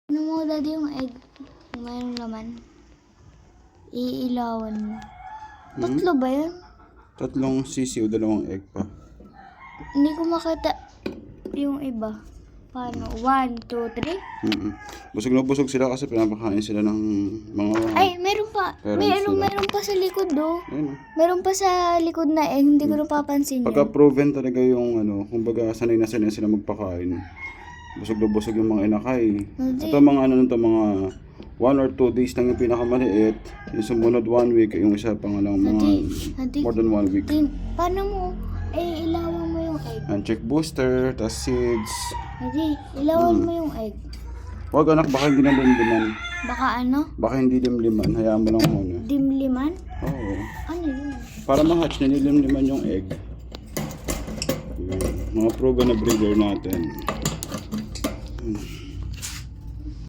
Ano mo daddy yung egg? Kung mayroong laman. Iilawan mo. Tatlo ba yun? 3 sisiw, 2 egg pa. Hindi ko makita yung iba. Paano? 1, 2, 3? Busog na busog sila kasi pinapakain sila ng mga... Ay, meron pa. Parents nila. Meron pa sa likod do. Ayun, Meron pa sa likod na egg. Hindi ko napapansin Pagka yun. proven talaga yung kumbaga sanay na sanay sila magpakain. Busog na busog yung mga inakay. Hindi. Ito mga mga 1 or 2 days lang yung pinakamaliit. Yung sumunod 1 week, yung isa pang mga Hadi. more than 1 week. Paano mo? Ilawan mo yung egg. And check booster, tas seeds. Hadi, ilawan mo yung egg. Huwag anak, baka hindi na limliman. Baka ano? Baka hindi limliman, hayaan mo lang muna. Dimliman? Oo. Ano yun? Para ma-hatch, nililimliman yung egg. Yun. Mga proven na breeder natin.